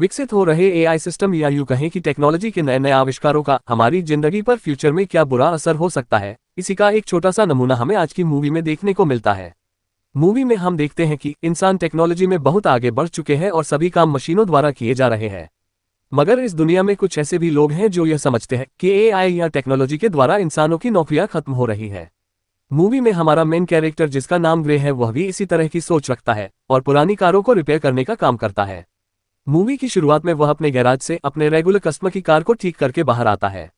विकसित हो रहे एआई सिस्टम या यूं कहें कि टेक्नोलॉजी के नए नए आविष्कारों का हमारी जिंदगी पर फ्यूचर में क्या बुरा असर हो सकता है, इसी का एक छोटा सा नमूना हमें आज की मूवी में देखने को मिलता है। मूवी में हम देखते हैं कि इंसान टेक्नोलॉजी में बहुत आगे बढ़ चुके हैं और सभी काम मशीनों द्वारा किए जा रहे हैं। मगर इस दुनिया में कुछ ऐसे भी लोग हैं जो यह समझते हैं कि एआई या टेक्नोलॉजी के द्वारा इंसानों की नौकरियां खत्म हो रही है। मूवी में हमारा मेन कैरेक्टर जिसका नाम ग्रे है वह भी इसी तरह की सोच रखता है और पुरानी कारों को रिपेयर करने का काम करता है। मूवी की शुरुआत में वह अपने गैराज से अपने रेगुलर कस्टमर की कार को ठीक करके बाहर आता है।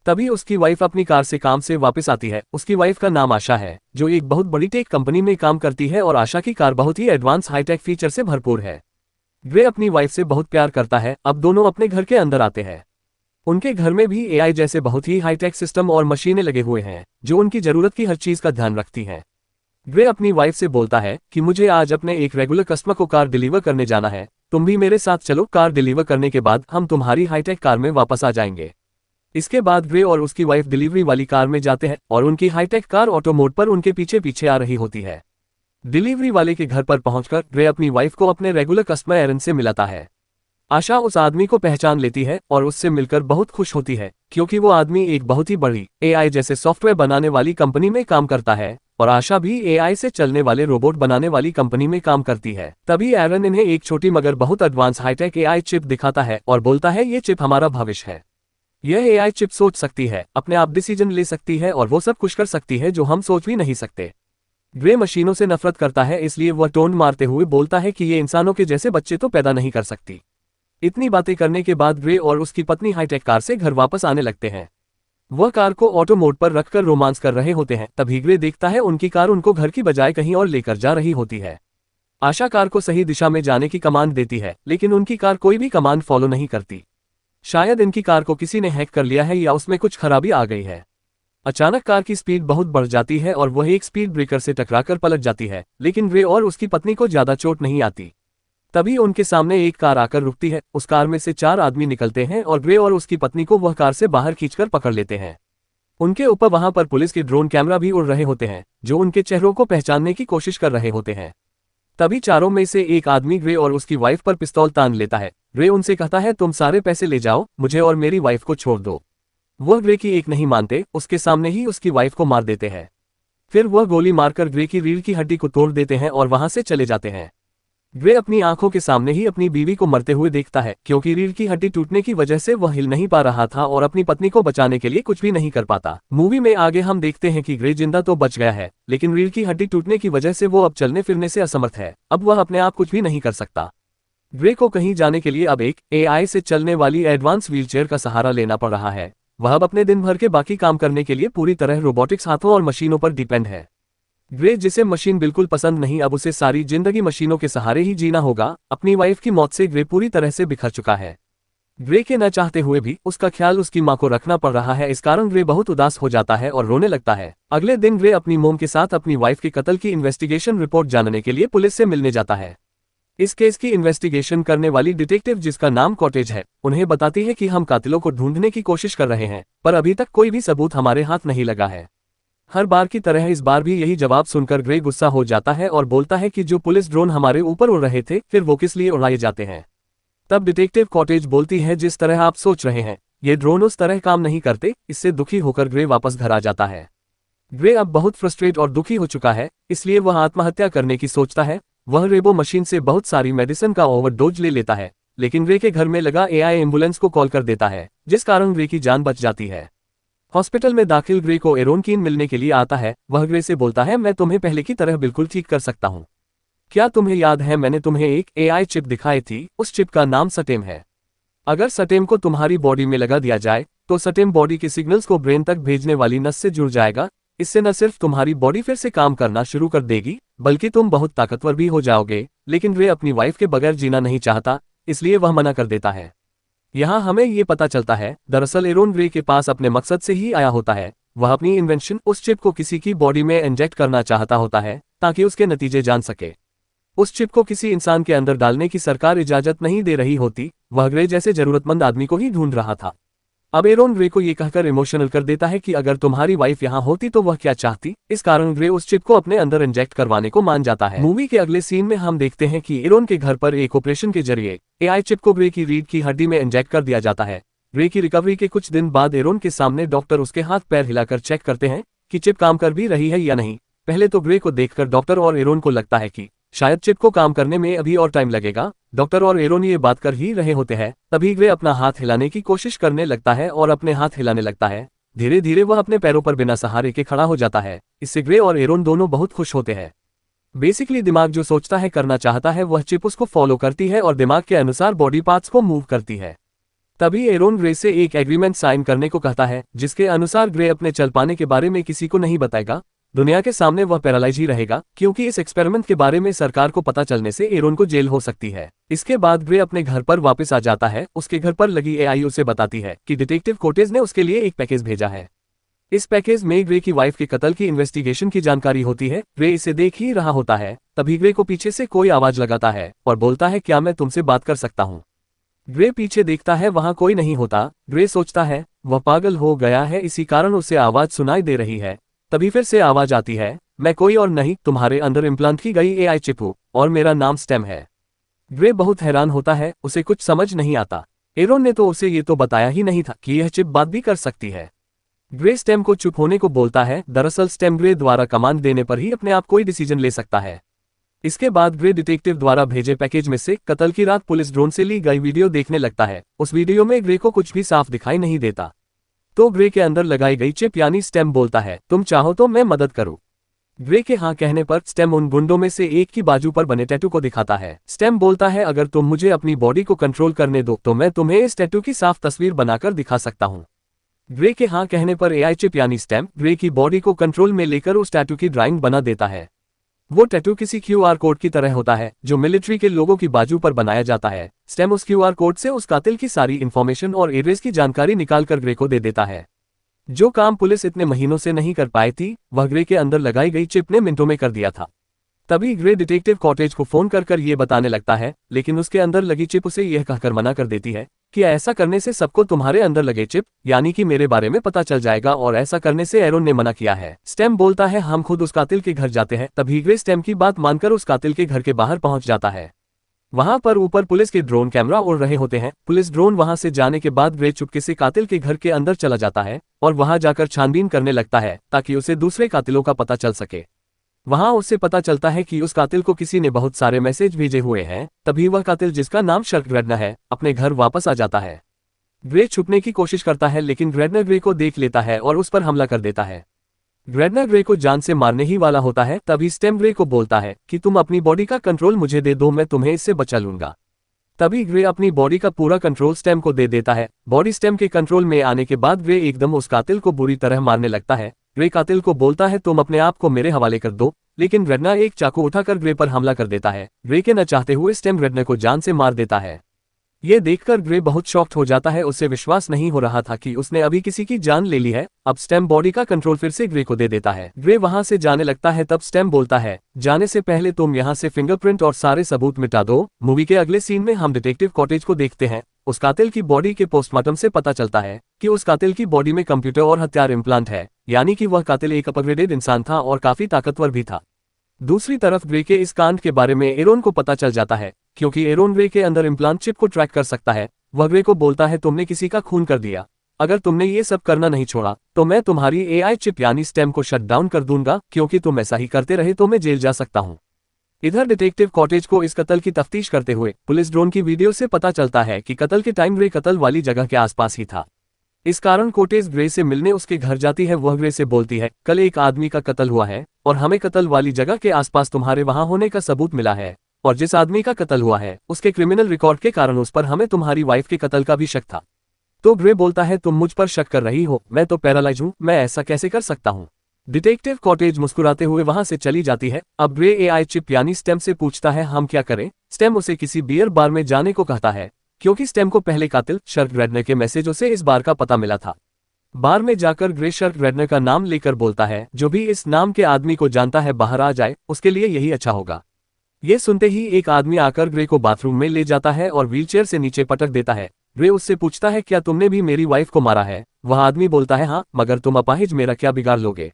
तभी उसकी वाइफ अपनी कार से काम से वापस आती है। उसकी वाइफ का नाम आशा है जो एक बहुत बड़ी टेक कंपनी में काम करती है और आशा की कार बहुत ही एडवांस हाईटेक फीचर से भरपूर है। ग्रे अपनी वाइफ से बहुत प्यार करता है। अब दोनों अपने घर के अंदर आते हैं। उनके घर में भी एआई जैसे बहुत ही हाईटेक सिस्टम और मशीनें लगे हुए हैं जो उनकी जरूरत की हर चीज का ध्यान रखती हैं। ग्रे अपनी वाइफ से बोलता है कि मुझे आज अपने एक रेगुलर कस्टमर को कार डिलीवर करने जाना है, तुम भी मेरे साथ चलो। कार डिलीवर करने के बाद हम तुम्हारी हाईटेक कार में वापस आ जाएंगे। इसके बाद ग्रे और उसकी वाइफ डिलीवरी वाली कार में जाते हैं और उनकी हाईटेक कार ऑटो मोड पर उनके पीछे पीछे आ रही होती है। डिलीवरी वाले के घर पर पहुंचकर ग्रे अपनी वाइफ को अपने रेगुलर कस्टमर एरन से मिलाता है। आशा उस आदमी को पहचान लेती है और उससे मिलकर बहुत खुश होती है क्योंकि वो आदमी एक बहुत ही बड़ी एआई जैसे सॉफ्टवेयर बनाने वाली कंपनी में काम करता है और आशा भी एआई से चलने वाले रोबोट बनाने वाली कंपनी में काम करती है। तभी एरन इन्हें एक छोटी मगर बहुत एडवांस हाईटेक एआई चिप दिखाता है और बोलता है ये चिप हमारा भविष्य है। यह एआई चिप सोच सकती है, अपने आप डिसीजन ले सकती है और वो सब कुछ कर सकती है जो हम सोच भी नहीं सकते। ग्रे मशीनों से नफरत करता है इसलिए वह टोन मारते हुए बोलता है कि ये इंसानों के जैसे बच्चे तो पैदा नहीं कर सकती। इतनी बातें करने के बाद ग्रे और उसकी पत्नी हाईटेक कार से घर वापस आने लगते हैं। वह कार को ऑटो मोड पर रखकर रोमांस कर रहे होते हैं। तभी ग्रे देखता है उनकी कार उनको घर की बजाय कहीं और लेकर जा रही होती है। आशा कार को सही दिशा में जाने की कमांड देती है लेकिन उनकी कार कोई भी कमांड फॉलो नहीं करती। शायद इनकी कार को किसी ने हैक कर लिया है या उसमें कुछ खराबी आ गई है। अचानक कार की स्पीड बहुत बढ़ जाती है और वह एक स्पीड ब्रेकर से टकराकर पलट जाती है, लेकिन ग्रे और उसकी पत्नी को ज्यादा चोट नहीं आती। तभी उनके सामने एक कार आकर रुकती है। उस कार में से 4 आदमी निकलते हैं और ग्रे और उसकी पत्नी को वह कार से बाहर खींचकर पकड़ लेते हैं। उनके ऊपर वहां पर पुलिस के ड्रोन कैमरा भी उड़ रहे होते हैं जो उनके चेहरों को पहचानने की कोशिश कर रहे होते हैं। तभी चारों में से एक आदमी ग्रे और उसकी वाइफ पर पिस्तौल तान लेता है। ग्रे उनसे कहता है तुम सारे पैसे ले जाओ, मुझे और मेरी वाइफ को छोड़ दो। वह ग्रे की एक नहीं मानते, उसके सामने ही उसकी वाइफ को मार देते हैं। फिर वह गोली मारकर ग्रे की रीढ़ की हड्डी को तोड़ देते हैं और वहां से चले जाते हैं। ग्रे अपनी आंखों के सामने ही अपनी बीवी को मरते हुए देखता है क्योंकि रीढ़ की हड्डी टूटने की वजह से वह हिल नहीं पा रहा था और अपनी पत्नी को बचाने के लिए कुछ भी नहीं कर पाता। मूवी में आगे हम देखते हैं कि ग्रे जिंदा तो बच गया है लेकिन रीढ़ की हड्डी टूटने की वजह से वो अब चलने फिरने से असमर्थ है। अब वह अपने आप कुछ भी नहीं कर सकता। ग्रे को कहीं जाने के लिए अब एक एआई से चलने वाली एडवांस व्हीलचेयर का सहारा लेना पड़ रहा है। वह अब अपने दिन भर के बाकी काम करने के लिए पूरी तरह रोबोटिक्स हाथों और मशीनों पर डिपेंड है। ग्रे जिसे मशीन बिल्कुल पसंद नहीं, अब उसे सारी जिंदगी मशीनों के सहारे ही जीना होगा। अपनी वाइफ की मौत से ग्रे पूरी तरह से बिखर चुका है। ग्रे के न चाहते हुए भी उसका ख्याल उसकी मां को रखना पड़ रहा है। इस कारण ग्रे बहुत उदास हो जाता है और रोने लगता है। अगले दिन ग्रे अपनी मोम के साथ अपनी वाइफ के कत्ल की इन्वेस्टिगेशन रिपोर्ट जानने के लिए पुलिस से मिलने जाता है। इस केस की इन्वेस्टिगेशन करने वाली डिटेक्टिव जिसका नाम कॉटेज है उन्हें बताती है कि हम कातिलों को ढूंढने की कोशिश कर रहे हैं पर अभी तक कोई भी सबूत हमारे हाथ नहीं लगा है। हर बार की तरह इस बार भी यही जवाब सुनकर ग्रे गुस्सा हो जाता है और बोलता है कि जो पुलिस ड्रोन हमारे ऊपर उड़ रहे थे फिर वो किस लिए उड़ाए जाते हैं। तब डिटेक्टिव कॉटेज बोलती है जिस तरह आप सोच रहे हैं ये ड्रोन उस तरह काम नहीं करते। इससे दुखी होकर ग्रे वापस घर आ जाता है। ग्रे अब बहुत फ्रस्ट्रेट और दुखी हो चुका है इसलिए वह आत्महत्या करने की सोचता है। वह रेबो मशीन से बहुत सारी मेडिसिन का ओवरडोज ले लेता है लेकिन ग्रे के घर में लगा एआई एम्बुलेंस को कॉल कर देता है जिस कारण ग्रे की जान बच जाती है। हॉस्पिटल में दाखिल ग्रे को एरोनकीन मिलने के लिए आता है। वह ग्रे से बोलता है मैं तुम्हें पहले की तरह बिल्कुल ठीक कर सकता हूँ। क्या तुम्हें याद है मैंने तुम्हें एक एआई चिप दिखाई थी, उस चिप का नाम सटेम है। अगर सटेम को तुम्हारी बॉडी में लगा दिया जाए तो सटेम बॉडी के सिग्नल्स को ब्रेन तक भेजने वाली नस से जुड़ जाएगा। इससे न सिर्फ तुम्हारी बॉडी फिर से काम करना शुरू कर देगी बल्कि तुम बहुत ताकतवर भी हो जाओगे। लेकिन ग्रे अपनी वाइफ के बगैर जीना नहीं चाहता इसलिए वह मना कर देता है। यहाँ हमें ये पता चलता है दरअसल एरोन ग्रे के पास अपने मकसद से ही आया होता है। वह अपनी इन्वेंशन उस चिप को किसी की बॉडी में इंजेक्ट करना चाहता होता है ताकि उसके नतीजे जान सके। उस चिप को किसी इंसान के अंदर डालने की सरकार इजाजत नहीं दे रही होती। वह ग्रे जैसे जरूरतमंद आदमी को ही ढूंढ रहा था। अब एरोन ग्रे को ये कहकर इमोशनल कर देता है कि अगर तुम्हारी वाइफ यहाँ होती तो वह क्या चाहती। इस कारण ग्रे उस चिप को अपने अंदर इंजेक्ट करवाने को मान जाता है। मूवी के अगले सीन में हम देखते हैं कि एरोन के घर पर एक ऑपरेशन के जरिए एआई चिप को ग्रे की रीढ़ की हड्डी में इंजेक्ट कर दिया जाता है। ग्रे की रिकवरी के कुछ दिन बाद एरोन के सामने डॉक्टर उसके हाथ पैर हिलाकर चेक करते हैं कि चिप काम कर भी रही है या नहीं। पहले तो ग्रे को देखकर डॉक्टर और एरोन को लगता है कि शायद चिप को काम करने में अभी और टाइम लगेगा। डॉक्टर और एरोन ये बात कर ही रहे होते हैं, तभी ग्रे अपना हाथ हिलाने की कोशिश करने लगता है और अपने हाथ हिलाने लगता है। धीरे धीरे वह अपने पैरों पर बिना सहारे के खड़ा हो जाता है। इससे ग्रे और एरोन दोनों बहुत खुश होते हैं। बेसिकली दिमाग जो सोचता है करना चाहता है वह चिप उसको फॉलो करती है और दिमाग के अनुसार बॉडी पार्ट्स को मूव करती है। तभी एरोन ग्रे से एक एग्रीमेंट साइन करने को कहता है, जिसके अनुसार ग्रे अपने चल पाने के बारे में किसी को नहीं बताएगा। दुनिया के सामने वह पैरालाइज ही रहेगा, क्योंकि इस एक्सपेरिमेंट के बारे में सरकार को पता चलने से एरोन को जेल हो सकती है। इसके बाद ग्रे अपने घर पर वापस आ जाता है। उसके घर पर लगी एआई उसे बताती है कि डिटेक्टिव कोटेज ने उसके लिए एक पैकेज भेजा है। इस पैकेज में ग्रे की वाइफ के कत्ल की इन्वेस्टिगेशन की जानकारी होती है। ग्रे इसे देख ही रहा होता है, तभी ग्रे को पीछे से कोई आवाज लगाता है और बोलता है, क्या मैं तुमसे बात कर सकता हूँ। ग्रे पीछे देखता है, वहां कोई नहीं होता। ग्रे सोचता है वह पागल हो गया है, इसी कारण उसे आवाज सुनाई दे रही है। तभी फिर से आवाज आती है, मैं कोई और नहीं, तुम्हारे अंदर इम्प्लांट की गई एआई चिप हूं और मेरा नाम स्टेम है। ग्रे बहुत हैरान होता है, उसे कुछ समझ नहीं आता। एरोन ने तो उसे ये तो बताया ही नहीं था कि यह चिप बात भी कर सकती है। ग्रे स्टेम को चुप होने को बोलता है। दरअसल स्टेम ग्रे द्वारा कमांड देने पर ही अपने आप कोई डिसीजन ले सकता है। इसके बाद ग्रे डिटेक्टिव द्वारा भेजे पैकेज में से कत्ल की रात पुलिस ड्रोन से ली गई वीडियो देखने लगता है। उस वीडियो में ग्रे को कुछ भी साफ दिखाई नहीं देता। तो ग्रे के अंदर लगाई गई चिप यानी स्टेम बोलता है, तुम चाहो तो मैं मदद करूं। ग्रे के हाँ कहने पर स्टेम उन गुंडों में से एक की बाजू पर बने टैटू को दिखाता है। स्टेम बोलता है, अगर तुम मुझे अपनी बॉडी को कंट्रोल करने दो तो मैं तुम्हें इस टैटू की साफ तस्वीर बनाकर दिखा सकता हूँ। ग्रे के हाँ कहने पर एआई चिप यानी स्टेम ग्रे की बॉडी को कंट्रोल में लेकर उस टैटू की ड्राइंग बना देता है। वो टैटू किसी क्यूआर कोड की तरह होता है जो मिलिट्री के लोगों की बाजू पर बनाया जाता है। स्टेम उस क्यूआर कोड से उस कातिल की सारी इन्फॉर्मेशन और एड्रेस की जानकारी निकालकर ग्रे को दे देता है। जो काम पुलिस इतने महीनों से नहीं कर पाई थी, वह ग्रे के अंदर लगाई गई चिप ने मिनटों में कर दिया था। तभी ग्रे डिटेक्टिव कॉटेज को फोन कर ये बताने लगता है, लेकिन उसके अंदर लगी चिप उसे यह कहकर मना कर देती है कि ऐसा करने से सबको तुम्हारे अंदर लगे चिप यानी कि मेरे बारे में पता चल जाएगा और ऐसा करने से एरोन ने मना किया है। स्टेम बोलता है, हम खुद उस कातिल के घर जाते हैं। तभी ग्रे स्टेम की बात मानकर उस कातिल के घर के बाहर पहुंच जाता है। वहां पर ऊपर पुलिस के ड्रोन कैमरा उड़ रहे होते हैं। पुलिस ड्रोन वहां से जाने के बाद ग्रे चुपके से कातिल के घर के अंदर चला जाता है और वहां जाकर छानबीन करने लगता है ताकि उसे दूसरे कातिलों का पता चल सके। वहां उससे पता चलता है कि उस कातिल को किसी ने बहुत सारे मैसेज भेजे हुए हैं। तभी वह कातिल, जिसका नाम शर्क ग्रेडनर है, अपने घर वापस आ जाता है। ग्रे छुपने की कोशिश करता है, लेकिन ग्रेडनर ग्रे को देख लेता है और उस पर हमला कर देता है। ग्रेडनर ग्रे को जान से मारने ही वाला होता है। तभी स्टेम ग्रे को बोलता है कि तुम अपनी बॉडी का कंट्रोल मुझे दे दो, मैं तुम्हें इससे बचा लूंगा। तभी ग्रे अपनी बॉडी का पूरा कंट्रोल स्टेम को दे देता है। बॉडी स्टेम के कंट्रोल में आने के बाद ग्रे एकदम उस कातिल को बुरी तरह मारने लगता है। ग्रे कातिल को बोलता है, तुम अपने आप को मेरे हवाले कर दो, लेकिन ग्रेडनर एक चाकू उठाकर ग्रे पर हमला कर देता है। ग्रे के न चाहते हुए स्टेम ग्रेडनर को जान से मार देता है। ये देखकर ग्रे बहुत शॉक्ड हो जाता है। उसे विश्वास नहीं हो रहा था कि उसने अभी किसी की जान ले ली है। अब स्टेम बॉडी का कंट्रोल फिर से ग्रे को दे देता है। ग्रे वहां से जाने लगता है। तब स्टेम बोलता है, जाने से पहले तुम यहाँ से फिंगरप्रिंट और सारे सबूत मिटा दो। मूवी के अगले सीन में हम डिटेक्टिव कॉटेज को देखते हैं। उस कातिल की बॉडी के पोस्टमार्टम से पता चलता है कि उस कातिल की बॉडी में कंप्यूटर और हथियार इम्प्लांट है, यानी कि वह कातिल एक अपग्रेडेड इंसान था और काफी ताकतवर भी था। दूसरी तरफ ग्रे के इस कांड के बारे में एरोन को पता चल जाता है, क्योंकि एरोन ग्रे के अंदर इम्प्लांट चिप को ट्रैक कर सकता है। वह ग्रे को बोलता है, तुमने किसी का खून कर दिया। अगर तुमने ये सब करना नहीं छोड़ा तो मैं तुम्हारी एआई चिप यानी स्टेम को शट डाउन कर दूंगा, क्योंकि तुम ऐसा ही करते रहे तो मैं जेल जा सकता हूँ। इधर डिटेक्टिव कॉटेज को इस कत्ल की तफ्तीश करते हुए पुलिस ड्रोन की वीडियो से पता चलता है कि कत्ल के टाइम ग्रे कत्ल वाली जगह के आसपास ही था। इस कारण कॉटेज ग्रे से मिलने उसके घर जाती है। वह ग्रे से बोलती है, कल एक आदमी का कत्ल हुआ है और हमें कत्ल वाली जगह के आसपास तुम्हारे वहां होने का सबूत मिला है, और जिस आदमी का कत्ल हुआ है उसके क्रिमिनल रिकॉर्ड के कारण उस पर हमें तुम्हारी वाइफ के कत्ल का भी शक था। तो ग्रे बोलता है, तुम मुझ पर शक कर रही हो, मैं तो पैरालाइज हूँ, मैं ऐसा कैसे कर सकता हूँ। डिटेक्टिव कॉटेज मुस्कुराते हुए वहां से चली जाती है। अब ग्रे एआई चिप यानी स्टेम से पूछता है, हम क्या करें। स्टेम उसे किसी बियर बार में जाने को कहता है, क्योंकि स्टेम को पहले कातिल शर्क ग्रेडनर के मैसेजों से इस बार का पता मिला था। बार में जाकर ग्रे शर्क ग्रेडनर का नाम लेकर बोलता है, जो भी इस नाम के आदमी को जानता है बाहर आ जाए, उसके लिए यही अच्छा होगा। ये सुनते ही एक आदमी आकर ग्रे को बाथरूम में ले जाता है और व्हीलचेयर से नीचे पटक देता है। ग्रे उससे पूछता है क्या तुमने भी मेरी वाइफ को मारा है। वह आदमी बोलता है हाँ, मगर तुम अपाहिज, मेरा क्या बिगाड़ लोगे।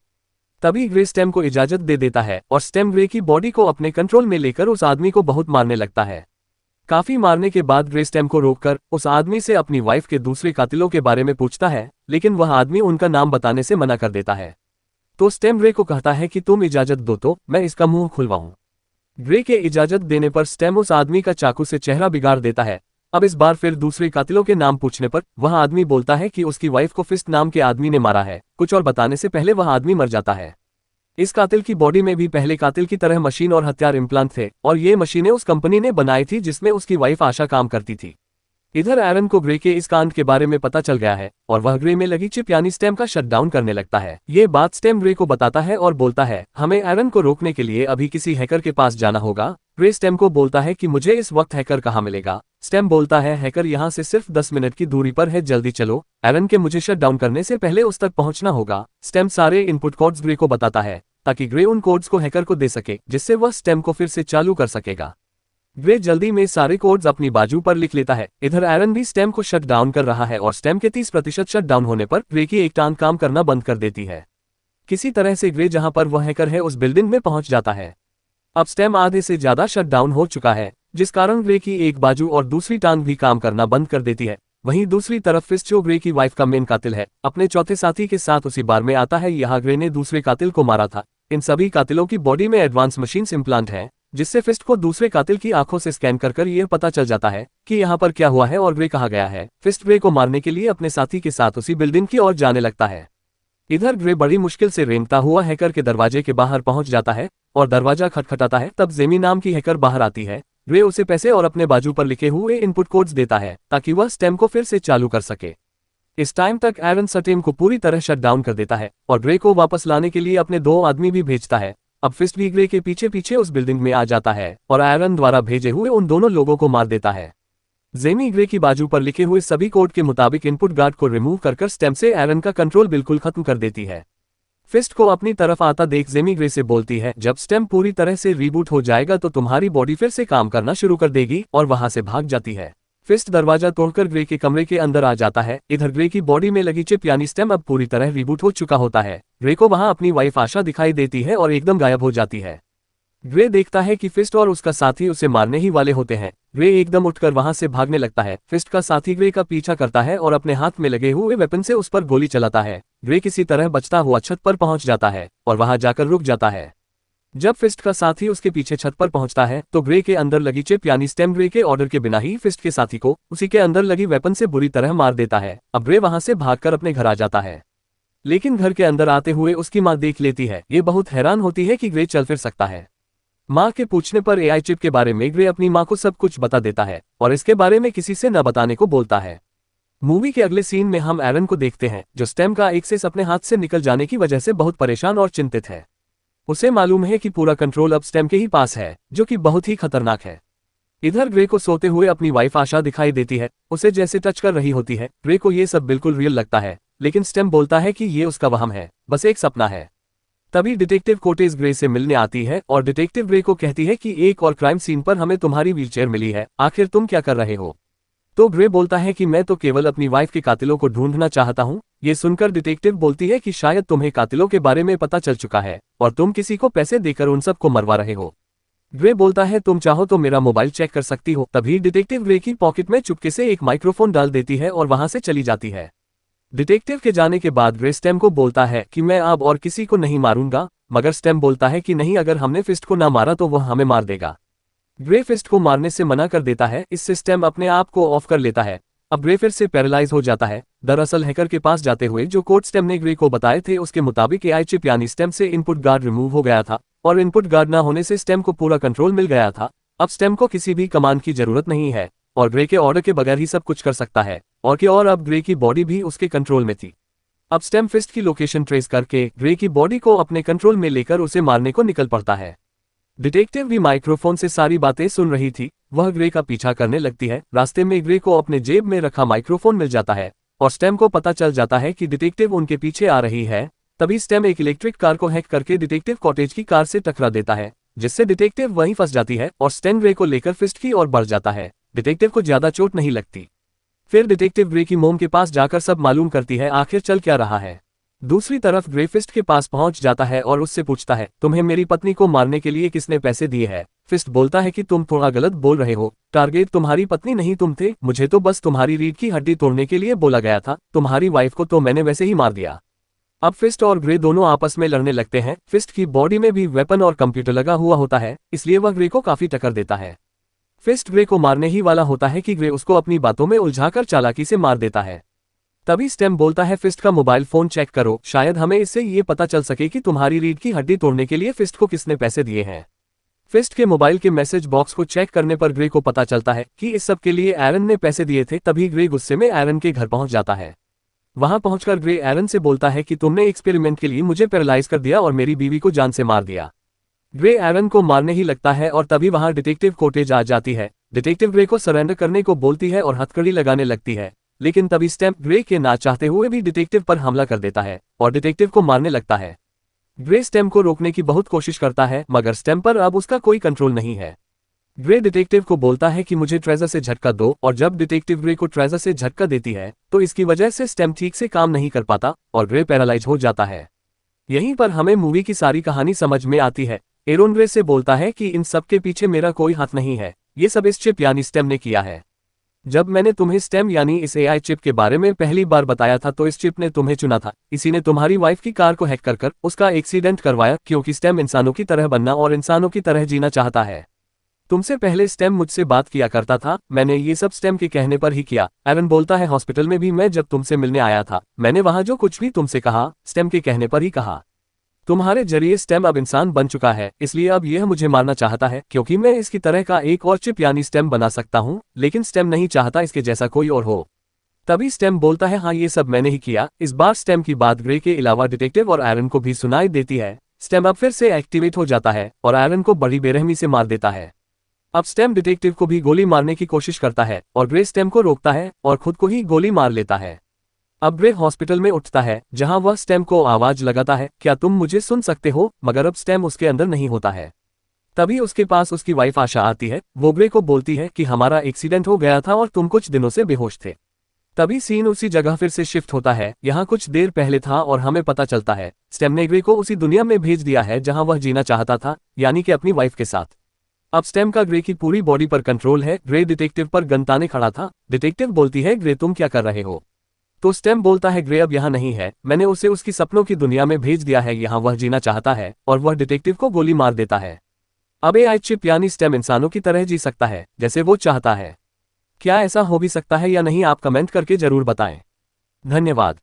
तभी ग्रे स्टेम को इजाजत दे देता है और स्टेम ग्रे की बॉडी को अपने कंट्रोल में लेकर उस आदमी को बहुत मारने लगता है। काफी मारने के बाद ग्रे स्टेम को रोककर उस आदमी से अपनी वाइफ के दूसरे कातिलों के बारे में पूछता है, लेकिन वह आदमी उनका नाम बताने से मना कर देता है। तो स्टेम ग्रे को कहता है कि तुम इजाजत दो तो मैं इसका मुंह खुलवाऊं। ग्रे के इजाजत देने पर स्टेम उस आदमी का चाकू से चेहरा बिगाड़ देता है। अब इस बार फिर दूसरे कातिलों के नाम पूछने पर वह आदमी बोलता है कि उसकी वाइफ को फिस्ट नाम के आदमी ने मारा है। कुछ और बताने से पहले वह आदमी मर जाता है। इस कातिल की बॉडी में भी पहले कातिल की तरह मशीन और हथियार इम्प्लांट थे और ये मशीनें उस कंपनी ने बनाई थी जिसमें उसकी वाइफ आशा काम करती थी। इधर एरन को ग्रे के इस कांड के बारे में पता चल गया है और वह ग्रे में लगी चिप यानी स्टेम का शटडाउन करने लगता है। ये बात स्टेम ग्रे को बताता है और बोलता है हमें एरन को रोकने के लिए अभी किसी हैकर के पास जाना होगा। ग्रे स्टेम को बोलता है कि मुझे इस वक्त हैकर कहाँ मिलेगा। स्टेम बोलता है हैकर यहाँ से सिर्फ 10 मिनट की दूरी पर है, जल्दी चलो। एरन के मुझे शट डाउन करने से पहले उस तक पहुंचना होगा। स्टेम सारे इनपुट कोड्स ग्रे को बताता है ताकि ग्रे उन कोड्स को हैकर को दे सके, जिससे वह स्टेम को फिर से चालू कर सकेगा। ग्रे जल्दी में सारे कोड्स अपनी बाजू पर लिख लेता है। इधर एरन भी स्टेम को शट डाउन कर रहा है और स्टेम के 30% शट डाउन होने पर ग्रे की एक टांग काम करना बंद कर देती है। किसी तरह से ग्रे जहां पर वह हैकर है उस बिल्डिंग में पहुंच जाता है। अब स्टेम आधे से ज्यादा शट डाउन हो चुका है, जिस कारण ग्रे की एक बाजू और दूसरी टांग भी काम करना बंद कर देती है। वहीं दूसरी तरफ फिस्ट, जो ग्रे की वाइफ का मेन कातिल है, अपने चौथे साथी के साथ उसी बार में आता है। यहाँ ग्रे ने दूसरे कातिल को मारा था। इन सभी कातिलों की बॉडी में एडवांस मशीन्स इम्प्लांट है, जिससे फिस्ट को दूसरे कातिल की आंखों से स्कैन कर यह पता चल जाता है कि यहाँ पर क्या हुआ है और ग्रे कहाँ गया है। फिस्ट ग्रे को मारने के लिए अपने साथी के साथ उसी बिल्डिंग की ओर जाने लगता है। इधर ग्रे बड़ी मुश्किल से रेंगता हुआ हैकर के दरवाजे के बाहर पहुंच जाता है और दरवाजा खटखटाता है। तब जेमी नाम की हैकर बाहर आती है। ग्रे उसे पैसे और अपने बाजू पर लिखे हुए इनपुट कोड्स देता है ताकि वह स्टेम को फिर से चालू कर सके। इस टाइम तक एरन स्टेम को पूरी तरह शट डाउन कर देता है और ग्रे को वापस लाने के लिए अपने 2 आदमी भी भेजता है। अब फिस्ट भी ग्रे के पीछे पीछे उस बिल्डिंग में आ जाता है और एरन द्वारा भेजे हुए उन दोनों लोगों को मार देता है। जेमी ग्रे की बाजू पर लिखे हुए सभी कोड के मुताबिक इनपुट गार्ड को रिमूव कर स्टेम से एरन का कंट्रोल बिल्कुल खत्म कर देती है। फिस्ट को अपनी तरफ आता देख जेमी ग्रे से बोलती है जब स्टेम पूरी तरह से रीबूट हो जाएगा तो तुम्हारी बॉडी फिर से काम करना शुरू कर देगी, और वहां से भाग जाती है। फिस्ट दरवाजा तोड़कर ग्रे के कमरे के अंदर आ जाता है। इधर ग्रे की बॉडी में लगी चिप यानी स्टेम अब पूरी तरह रीबूट हो चुका होता है। ग्रे को वहां अपनी वाइफ आशा दिखाई देती है और एकदम गायब हो जाती है। ग्रे देखता है कि फिस्ट और उसका साथी उसे मारने ही वाले होते हैं। ग्रे एकदम उठकर वहां से भागने लगता है। फिस्ट का साथी ग्रे का पीछा करता है और अपने हाथ में लगे हुए वेपन से उस पर गोली चलाता है। ग्रे किसी तरह बचता हुआ छत पर पहुंच जाता है और वहां जाकर रुक जाता है। जब फिस्ट का साथी उसके पीछे छत पर पहुंचता है तो ग्रे के अंदर लगी चिप यानी स्टेम ग्रे के ऑर्डर के बिना ही फिस्ट के साथी को उसी के अंदर लगी वेपन से बुरी तरह मार देता है। अब ग्रे वहां से भागकर अपने घर आ जाता है, लेकिन घर के अंदर आते हुए उसकी मां देख लेती है। ये बहुत हैरान होती है कि ग्रे चल फिर सकता है। मां के पूछने पर एआई चिप के बारे में ग्रे अपनी मां को सब कुछ बता देता है और इसके बारे में किसी से न बताने को बोलता है। मूवी के अगले सीन में हम एरन को देखते हैं जो स्टेम का एक्सेस अपने हाथ से निकल जाने की वजह से बहुत परेशान और चिंतित है। उसे मालूम है कि पूरा कंट्रोल अब स्टेम के ही पास है, जो कि बहुत ही खतरनाक है। इधर ग्रे को सोते हुए अपनी वाइफ आशा दिखाई देती है, उसे जैसे टच कर रही होती है। ग्रे को ये सब बिल्कुल रियल लगता है, लेकिन स्टेम बोलता है कि ये उसका वहम है, बस एक सपना है। तभी डिटेक्टिव कोटेज ग्रे से मिलने आती है और डिटेक्टिव ग्रे को कहती है कि एक और क्राइम सीन पर हमें तुम्हारी व्हीलचेयर मिली है, आखिर तुम क्या कर रहे हो। तो ग्रे बोलता है कि मैं तो केवल अपनी वाइफ के कातिलों को ढूंढना चाहता हूँ। ये सुनकर डिटेक्टिव बोलती है कि शायद तुम्हें कातिलों के बारे में पता चल चुका है और तुम किसी को पैसे देकर उन सब को मरवा रहे हो। ग्रे बोलता है तुम चाहो तो मेरा मोबाइल चेक कर सकती हो। तभी डिटेक्टिव ग्रे की पॉकेट में चुपके से एक माइक्रोफोन डाल देती है और वहां से चली जाती है। डिटेक्टिव के जाने के बाद ग्रे स्टेम को बोलता है कि मैं अब और किसी को नहीं मारूंगा, मगर स्टेम बोलता है कि नहीं, अगर हमने फिस्ट को ना मारा तो वह हमें मार देगा। ग्रे फिस्ट को मारने से मना कर देता है। इससे स्टेम अपने आप को ऑफ कर लेता है। अब ग्रे फिर से पैरालाइज हो जाता है। दरअसल हैकर के पास जाते हुए जो कोड स्टेम ने ग्रे को बताए थे उसके मुताबिक एआई चिप यानी स्टेम से इनपुट गार्ड रिमूव हो गया था और इनपुट गार्ड ना होने से स्टेम को पूरा कंट्रोल मिल गया था। अब स्टेम को किसी भी कमांड की जरूरत नहीं है और ग्रे के ऑर्डर के बगैर ही सब कुछ कर सकता है, और अब ग्रे की बॉडी भी उसके कंट्रोल में थी। अब स्टेम फिस्ट की लोकेशन ट्रेस करके ग्रे की बॉडी को अपने कंट्रोल में लेकर उसे मारने को निकल पड़ता है। डिटेक्टिव भी माइक्रोफोन से सारी बातें सुन रही थी। वह ग्रे का पीछा करने लगती है। रास्ते में ग्रे को अपने जेब में रखा माइक्रोफोन मिल जाता है और स्टेम को पता चल जाता है कि डिटेक्टिव उनके पीछे आ रही है। तभी स्टेम एक इलेक्ट्रिक कार को हैक करके डिटेक्टिव कॉटेज की कार से टकरा देता है, जिससे डिटेक्टिव वहीं फंस जाती है और स्टेम ग्रे को लेकर फिस्ट की ओर बढ़ जाता है। डिटेक्टिव को ज्यादा चोट नहीं लगती। फिर डिटेक्टिव ग्रे की मोम के पास जाकर सब मालूम करती है आखिर चल क्या रहा है। दूसरी तरफ ग्रे फिस्ट के पास पहुंच जाता है और उससे पूछता है, तुम्हें मेरी पत्नी को मारने के लिए किसने पैसे दिए हैं? फिस्ट बोलता है कि तुम थोड़ा गलत बोल रहे हो, टारगेट तुम्हारी पत्नी नहीं तुम थे, मुझे तो बस तुम्हारी रीढ़ की हड्डी तोड़ने के लिए बोला गया था, तुम्हारी वाइफ को तो मैंने वैसे ही मार दिया। अब फिस्ट और ग्रे दोनों आपस में लड़ने लगते हैं। फिस्ट की बॉडी में भी वेपन और कंप्यूटर लगा हुआ होता है, इसलिए वह ग्रे को काफी टक्कर देता है। फिस्ट ग्रे को मारने ही वाला होता है कि ग्रे उसको अपनी बातों में उलझाकर चालाकी से मार देता है। तभी स्टेम बोलता है, फिस्ट का मोबाइल फोन चेक करो, शायद हमें इससे ये पता चल सके कि तुम्हारी रीढ़ की हड्डी तोड़ने के लिए फिस्ट को किसने पैसे दिए हैं। फिस्ट के मोबाइल के मैसेज बॉक्स को चेक करने पर ग्रे को पता चलता है कि इस सब के लिए एरन ने पैसे दिए थे। तभी ग्रे गुस्से में एरन के घर पहुंच जाता है। वहां पहुंचकर ग्रे एरन से बोलता है कि तुमने एक्सपेरिमेंट के लिए मुझे पैरालाइज कर दिया और मेरी बीवी को जान से मार दिया। ग्रे एरन को मारने ही लगता है और तभी वहां डिटेक्टिव कोटेज आ जाती है। डिटेक्टिव ग्रे को सरेंडर करने को बोलती है और हथकड़ी लगाने लगती है, लेकिन तभी स्टेम ग्रे के ना चाहते हुए भी डिटेक्टिव पर हमला कर देता है और डिटेक्टिव को मारने लगता है। ग्रे स्टेम को रोकने की बहुत कोशिश करता है, मगर स्टेम पर अब उसका कोई कंट्रोल नहीं है। ग्रे डिटेक्टिव को बोलता है कि मुझे ट्रेजर से झटका दो, और जब डिटेक्टिव ग्रे को ट्रेजर से झटका देती है तो इसकी वजह से स्टेम ठीक से काम नहीं कर पाता और ग्रे पैरालाइज हो जाता है। यहीं पर हमें मूवी की सारी कहानी समझ में आती है। एरोन ग्रे से बोलता है कि इन सब के पीछे मेरा कोई हाथ नहीं है, ये सब इस चिप यानी स्टेम ने किया है। जब मैंने तुम्हें स्टेम यानी इस एआई चिप के बारे में पहली बार बताया था तो इस चिप ने तुम्हें चुना था, इसी ने तुम्हारी वाइफ की कार को हैक कर उसका एक्सीडेंट करवाया, क्योंकि स्टेम इंसानों की तरह बनना और इंसानों की तरह जीना चाहता है। तुमसे पहले स्टेम मुझसे बात किया करता था, मैंने ये सब स्टेम के कहने पर ही किया। एरन बोलता है, हॉस्पिटल में भी मैं जब तुमसे मिलने आया था मैंने वहां जो कुछ भी तुमसे कहा स्टेम के कहने पर ही कहा। तुम्हारे जरिए स्टेम अब इंसान बन चुका है, इसलिए अब यह मुझे मारना चाहता है क्योंकि मैं इसकी तरह का एक और चिप यानी स्टेम बना सकता हूं, लेकिन स्टेम नहीं चाहता इसके जैसा कोई और हो। तभी स्टेम बोलता है, हाँ ये सब मैंने ही किया। इस बार स्टेम की बात ग्रे के अलावा डिटेक्टिव और एरन को भी सुनाई देती है। स्टेम अब फिर से एक्टिवेट हो जाता है और एरन को बड़ी बेरहमी से मार देता है। अब स्टेम डिटेक्टिव को भी गोली मारने की कोशिश करता है और ग्रे स्टेम को रोकता है और खुद को ही गोली मार लेता है। अब ग्रे हॉस्पिटल में उठता है जहां वह स्टेम को आवाज लगाता है, क्या तुम मुझे सुन सकते हो? मगर अब स्टेम उसके अंदर नहीं होता है। तभी उसके पास उसकी वाइफ आशा आती है। वो ग्रे को बोलती है कि हमारा एक्सीडेंट हो गया था और तुम कुछ दिनों से बेहोश थे। तभी सीन उसी जगह फिर से शिफ्ट होता है, यहाँ कुछ देर पहले था और हमें पता चलता है स्टेम ने ग्रे को उसी दुनिया में भेज दिया है जहां वह जीना चाहता था, यानी कि अपनी वाइफ के साथ। अब स्टेम का ग्रे की पूरी बॉडी पर कंट्रोल है। ग्रे डिटेक्टिव पर गन ताने खड़ा था। डिटेक्टिव बोलती है, ग्रे तुम क्या कर रहे हो? तो स्टेम बोलता है, ग्रे अब यहाँ नहीं है, मैंने उसे उसकी सपनों की दुनिया में भेज दिया है, यहाँ वह जीना चाहता है, और वह डिटेक्टिव को गोली मार देता है। अब एआई चिप यानी स्टेम इंसानों की तरह जी सकता है जैसे वो चाहता है। क्या ऐसा हो भी सकता है या नहीं, आप कमेंट करके जरूर बताएं। धन्यवाद।